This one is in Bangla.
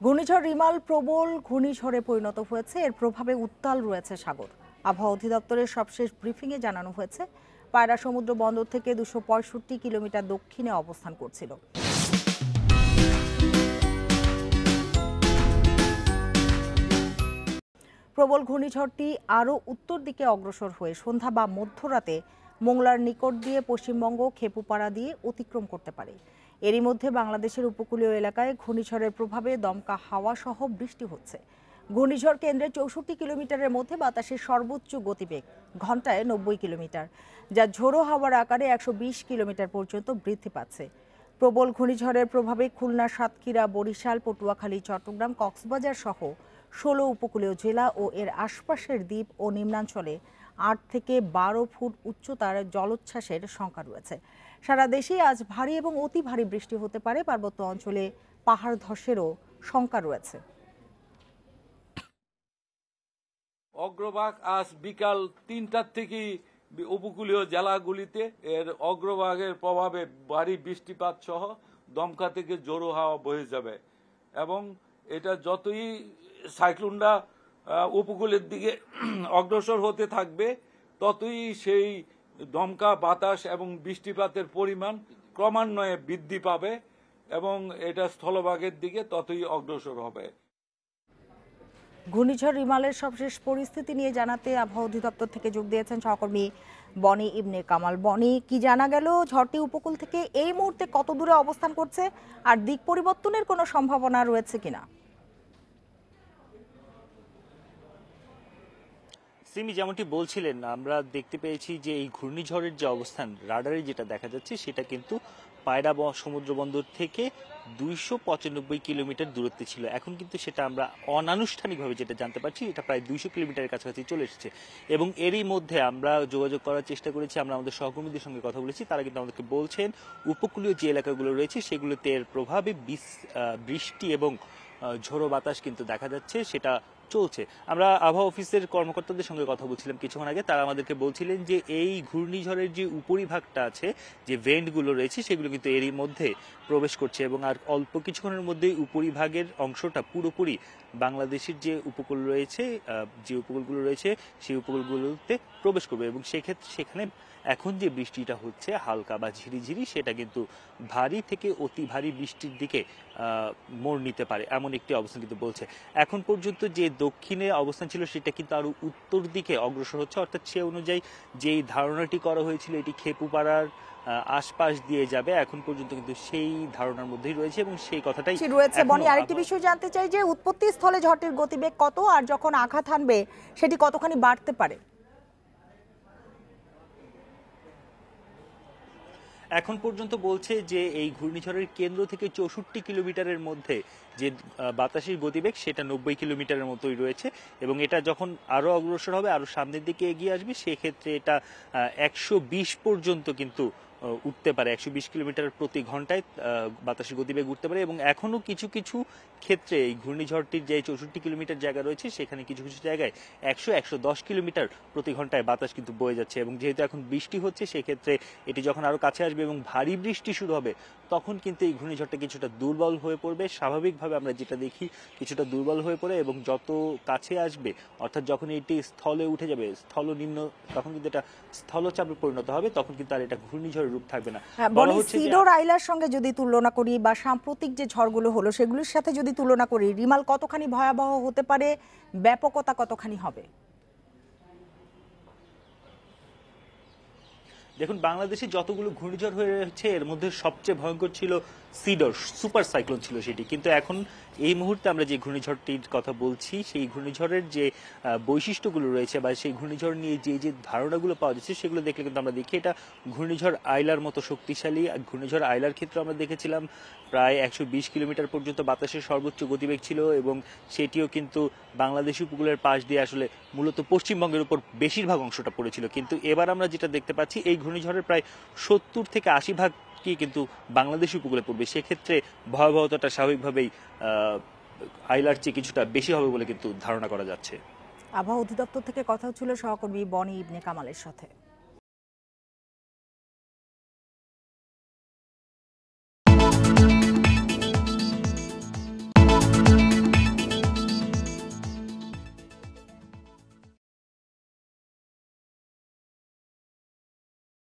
ঘূর্ণিঝড় রিমাল প্রবল ঘূর্ণিঝড়ে পরিণত হয়েছে। এর প্রভাবে উত্তাল রয়েছে সাগর। আবহাওয়া অধিদপ্তরের সবশেষ ব্রিফিংয়ে জানানো হয়েছে, পায়রা সমুদ্র বন্দর থেকে 265 কিলোমিটার দক্ষিণে অবস্থান করছিল। প্রবল ঘূর্ণিঝড়টি আরও উত্তর দিকে অগ্রসর হয়ে সন্ধ্যা বা মধ্যরাতে মোংলার নিকট দিয়ে পশ্চিমবঙ্গ খেপুপাড়া দিয়ে অতিক্রম করতে পারে। এরই মধ্যে বাংলাদেশের উপকূলীয় এলাকায় ঘূর্ণিঝড়ের প্রভাবে দমকা হাওয়া সহ বৃষ্টি হচ্ছে। ঘূর্ণিঝড় কেন্দ্রের 64 কিলোমিটারের মধ্যে বাতাসের সর্বোচ্চ গতিবেগ ঘন্টায় 90 কিলোমিটার, যা ঝোড়ো হাওয়ার আকারে 120 কিলোমিটার পর্যন্ত বৃদ্ধি পাচ্ছে। প্রবল ঘূর্ণিঝড়ের প্রভাবে খুলনা, সাতক্ষীরা, বরিশাল, পটুয়াখালী, চট্টগ্রাম, কক্সবাজার সহ 16 উপকূলীয় জেলা ও এর আশপাশের দ্বীপ ও নিম্নাঞ্চলে 8 থেকে 12 ফুট উচ্চতার জলোচ্ছ্বাসের শঙ্কা রয়েছে। সারা দেশে আজ ভারী এবং অতি ভারী বৃষ্টি হতে পারে। পার্বত্য অঞ্চলে পাহাড় ধসেরও শঙ্কা রয়েছে। অগ্রভাগ আজ বিকাল 3টার থেকে উপকূলীয় জেলাগুলিতে এর অগ্রভাগের প্রভাবে ভারী বৃষ্টিপাত সহ দমকা থেকে জোড়ো হাওয়া বয়ে যাবে এবং এটা যতই সাইক্লোনটা উপকূলের দিকে অগ্রসর হতে থাকবে, ততই সেই দমকা বাতাস এবং বৃষ্টিপাতের পরিমাণ ক্রমান্বয়ে বৃদ্ধি পাবে এবং এটা স্থলভাগের দিকে ততই অগ্রসর হবে। ঘূর্ণিঝড় রিমালের সবশেষ পরিস্থিতি নিয়ে জানাতে আবহাওয়া অধিদপ্তর থেকে যোগ দিয়েছেন সহকর্মী বনি ইবনে কামাল। বনি, কি জানা গেল ঝড়টি উপকূল থেকে এই মুহূর্তে কত দূরে অবস্থান করছে আর দিক পরিবর্তনের কোনো সম্ভাবনা রয়েছে কিনা? সিমি, যেমনটি বলছিলেন, আমরা দেখতে পেয়েছি যে এই ঘূর্ণিঝড়ের যে অবস্থান রাডারে যেটা দেখা যাচ্ছে সেটা কিন্তু পায়রা সমুদ্র বন্দর থেকে 295 কিলোমিটার দূরত্বে ছিল। এখন কিন্তু সেটা আমরা অনানুষ্ঠানিকভাবে যেটা জানতে পারছি, এটা প্রায় 200 কিলোমিটারের কাছাকাছি চলে এসেছে এবং এরই মধ্যে আমরা যোগাযোগ করার চেষ্টা করেছি। আমরা আমাদের সহকর্মীদের সঙ্গে কথা বলেছি, তারা কিন্তু আমাদেরকে বলছেন উপকূলীয় যে এলাকাগুলো রয়েছে সেগুলোতে এর প্রভাবে বৃষ্টি এবং ঝোড়ো বাতাস কিন্তু দেখা যাচ্ছে, সেটা চলছে। আমরা আবহাওয়া অফিসের কর্মকর্তাদের সঙ্গে কথা বলছিলাম কিছুক্ষণ আগে। তারা আমাদেরকে বলছিলেন যে এই ঘূর্ণিঝড়ের যে উপরিভাগটা আছে, যে ভেন্টগুলো রয়েছে, সেগুলো কিন্তু এরই মধ্যে প্রবেশ করছে এবং আর অল্প কিছুক্ষণের মধ্যেই উপরিভাগের অংশটা পুরোপুরি বাংলাদেশের যে উপকূল রয়েছে, যে উপকূলগুলো রয়েছে সেই উপকূলগুলোতে প্রবেশ করবে এবং সেক্ষেত্রে সেখানে এখন যে বৃষ্টিটা হচ্ছে হালকা বা ঝিরিঝিরি, সেটা কিন্তু ভারী থেকে অতি ভারী বৃষ্টির দিকে মোড় নিতে পারে, এমন একটি অবস্থান কিন্তু বলছে। এখন পর্যন্ত যে দক্ষিণে অবস্থান ছিল সেটা কিন্তু আরো উত্তর দিকে অগ্রসর হচ্ছে, অর্থাৎ সে অনুযায়ী যেই ধারণাটি করা হয়েছিল এটি খেপুপাড়ার আশপাশ দিয়ে যাবে, এখন পর্যন্ত কিন্তু সেই ধারণার মধ্যেই রয়েছে এবং সেই কথাটাই রয়েছে। বনি, আরেকটি বিষয় জানতে চাই যে উৎপত্তি স্থলে ঝড়টির গতিবেগ কত আর যখন আঘাত হানবে সেটি কতখানি বাড়তে পারে? এখন পর্যন্ত বলছে যে এই ঘূর্ণিঝড়ের কেন্দ্র থেকে 64 কিলোমিটারের মধ্যে যে বাতাসের গতিবেগ সেটা 90 কিলোমিটারের মতোই রয়েছে এবং এটা যখন আরো অগ্রসর হবে, আরো সামনের দিকে এগিয়ে আসবে, সেক্ষেত্রে এটা 120 পর্যন্ত কিন্তু উঠতে পারে। 120 কিলোমিটার প্রতি ঘন্টায় বাতাসের গতিবেগ উঠতে পারে এবং এখনো কিছু কিছু ক্ষেত্রে এই ঘূর্ণিঝড়টির যে 64 কিলোমিটার জায়গা রয়েছে সেখানে কিছু কিছু জায়গায় 100-110 কিলোমিটার প্রতি ঘন্টায় বাতাস কিন্তু বয়ে যাচ্ছে এবং যেহেতু এখন বৃষ্টি হচ্ছে, সেক্ষেত্রে এটি যখন আরো কাছে আসবে এবং ভারী বৃষ্টি শুরু হবে, তখন কিন্তু এই ঘূর্ণিঝড়টা কিছুটা দুর্বল হয়ে পড়বে। স্বাভাবিকভাবে আমরা যেটা দেখি কিছুটা দুর্বল হয়ে পড়ে এবং যত কাছে আসবে, অর্থাৎ যখন এটি স্থলে উঠে যাবে, স্থলনিম্ন, তখন কিন্তু এটা স্থলচাপে পরিণত হবে, তখন কিন্তু আর এটা ঘূর্ণিঝড় রূপ থাকবে না। সিডর আইলার সঙ্গে যদি তুলনা করি বা সাম্প্রতিক যে ঝড়গুলো হলো সেগুলোর সাথে যদি তুলনা করি, রিমাল কতখানি ভয়াবহ হতে পারে, ব্যাপকতা কতখানি হবে? দেখুন, বাংলাদেশে যতগুলো ঘূর্ণিঝড় হয়েছে এর মধ্যে সবচেয়ে ভয়ঙ্কর ছিল সিডর, সুপার সাইক্লোন ছিল সেটি। কিন্তু এখন এই মুহূর্তে আমরা যে ঘূর্ণিঝড়টির কথা বলছি, সেই ঘূর্ণিঝড়ের যে বৈশিষ্ট্যগুলো রয়েছে বা সেই ঘূর্ণিঝড় নিয়ে যে যে ধারণাগুলো পাওয়া যাচ্ছে সেগুলো দেখলে কিন্তু আমরা দেখি এটা ঘূর্ণিঝড় আইলার মতো শক্তিশালী। ঘূর্ণিঝড় আইলার ক্ষেত্রে আমরা দেখেছিলাম প্রায় 120 কিলোমিটার পর্যন্ত বাতাসের সর্বোচ্চ গতিবেগ ছিল এবং সেটিও কিন্তু বাংলাদেশ উপকূলের পাশ দিয়ে আসলে মূলত পশ্চিমবঙ্গের উপর বেশিরভাগ অংশটা পড়েছিল। কিন্তু এবার আমরা যেটা দেখতে পাচ্ছি, এই ঘূর্ণিঝড়ের প্রায় 70 থেকে 80 ভাগ কি কিন্তু বাংলাদেশ উপকূলে পড়বে। সেক্ষেত্রে ভয়াবহতাটা স্বাভাবিকভাবেই আইলার চেয়ে কিছুটা বেশি হবে বলে কিন্তু ধারণা করা যাচ্ছে। আবহাওয়া অধিদপ্তর থেকে কথা ছিল সহকর্মী বনি ইবনে কামালের সাথে।